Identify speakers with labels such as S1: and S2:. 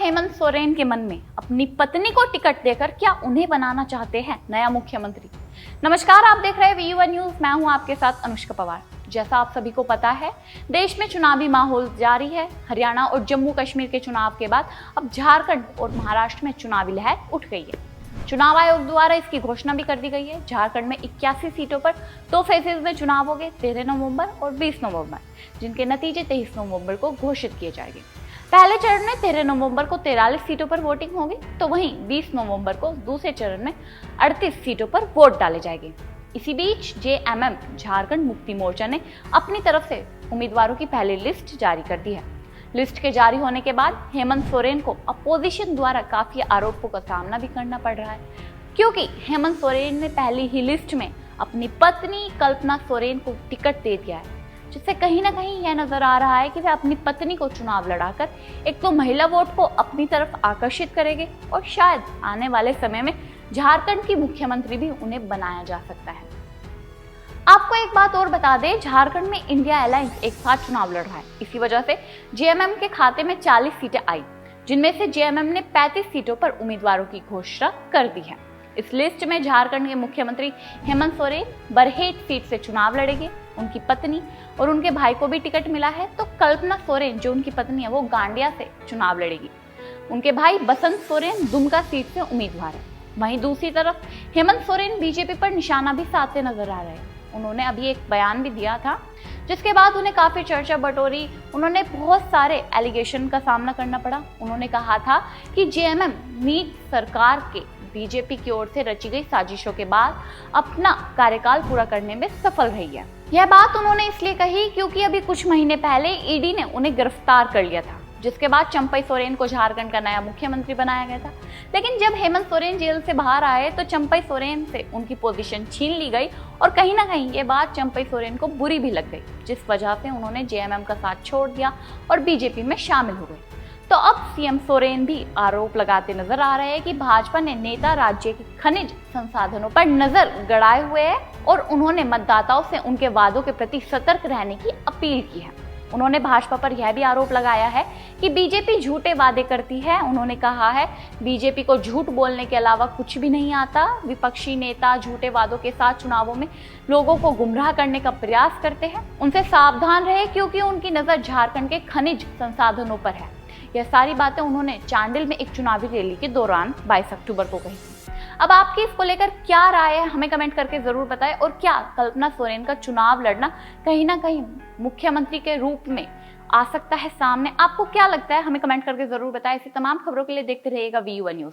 S1: हेमंत सोरेन के मन में अपनी पत्नी को टिकट देकर क्या उन्हें बनाना चाहते हैं नया मुख्यमंत्री। नमस्कार, आप देख रहे हैं VU1 न्यूज। मैं हूं आपके साथ अनुष्का पवार। जैसा आप सभी को पता है, देश में चुनावी माहौल जारी है। हरियाणा और जम्मू कश्मीर के चुनाव के बाद अब झारखंड और महाराष्ट्र में चुनावी लहर उठ गई है। चुनाव आयोग द्वारा इसकी घोषणा भी कर दी गई है। झारखंड में 81 सीटों पर 2 फेजेज में चुनाव होंगे, 13 नवंबर और 20 नवंबर, जिनके नतीजे 23 नवंबर को घोषित किए जाएंगे। पहले चरण में 13 नवंबर को 43 सीटों पर वोटिंग होगी, तो वहीं 20 नवंबर को दूसरे चरण में 38 सीटों पर वोट डाले जाएंगे। इसी बीच JMM झारखंड मुक्ति मोर्चा ने अपनी तरफ से उम्मीदवारों की पहली लिस्ट जारी कर दी है। लिस्ट के जारी होने के बाद हेमंत सोरेन को अपोजिशन द्वारा काफी आरोपों का सामना भी करना पड़ रहा है, क्योंकि हेमंत सोरेन ने पहली ही लिस्ट में अपनी पत्नी कल्पना सोरेन को टिकट दे दिया है, जिससे कहीं ना कहीं यह नजर आ रहा है कि वे अपनी पत्नी को चुनाव लड़ाकर एक तो महिला वोट को अपनी तरफ आकर्षित करेंगे और शायद आने वाले समय में झारखंड की मुख्यमंत्री भी उन्हें बनाया जा सकता है। आपको एक बात और बता दें, झारखंड में इंडिया अलायंस एक साथ चुनाव लड़ रहा है। इसी वजह से JMM के खाते में 40 सीटें आई, जिनमें से JMM ने 35 सीटों पर उम्मीदवारों की घोषणा कर दी है। इस लिस्ट में झारखंड के मुख्यमंत्री हेमंत सोरेन बरहेट सीट से चुनाव लड़ेंगे। उनकी पत्नी और उनके भाई को भी टिकट मिला है, तो कल्पना सोरेन जो उनकी पत्नी है वो गांडिया से चुनाव लड़ेगी। उनके भाई बसंत सोरेन दुमका सीट से उम्मीदवार है। वहीं दूसरी तरफ हेमंत सोरेन बीजेपी पर निशाना भी साधते नजर आ रहे हैं। उन्होंने अभी एक बयान भी दिया था, जिसके बाद उन्हें काफी चर्चा बटोरी। उन्होंने बहुत सारे एलिगेशन का सामना करना पड़ा। उन्होंने कहा था कि JMM नीट सरकार के बीजेपी की ओर से रची गई साजिशों के बाद अपना कार्यकाल पूरा करने में सफल रही है। यह बात उन्होंने इसलिए कही क्योंकि अभी कुछ महीने पहले ED ने उन्हें गिरफ्तार कर लिया था, जिसके बाद चंपई सोरेन को झारखंड का नया मुख्यमंत्री बनाया गया था। लेकिन जब हेमंत सोरेन जेल से बाहर आए तो चंपई सोरेन से उनकी पोजीशन छीन ली गई और कहीं ना कहीं ये बात चंपई सोरेन को बुरी भी लग गई, जिस वजह से उन्होंने JMM का साथ छोड़ दिया और बीजेपी में शामिल हो गए। तो अब CM सोरेन भी आरोप लगाते नजर आ रहे हैं कि भाजपा ने नेता राज्य के खनिज संसाधनों पर नजर गड़ाए हुए है और उन्होंने मतदाताओं से उनके वादों के प्रति सतर्क रहने की अपील की है। उन्होंने भाजपा पर यह भी आरोप लगाया है कि बीजेपी झूठे वादे करती है। उन्होंने कहा है, बीजेपी को झूठ बोलने के अलावा कुछ भी नहीं आता। विपक्षी नेता झूठे वादों के साथ चुनावों में लोगों को गुमराह करने का प्रयास करते हैं। उनसे सावधान रहे, क्योंकि उनकी नजर झारखंड के खनिज संसाधनों पर है। यह सारी बातें उन्होंने चांडिल में एक चुनावी रैली के दौरान 22 अक्टूबर को कही थी। अब आपकी इसको लेकर क्या राय है, हमें कमेंट करके जरूर बताएं। और क्या कल्पना सोरेन का चुनाव लड़ना कहीं ना कहीं मुख्यमंत्री के रूप में आ सकता है सामने? आपको क्या लगता है, हमें कमेंट करके जरूर बताएं। ऐसी तमाम खबरों के लिए देखते रहिएगा VU1 न्यूज।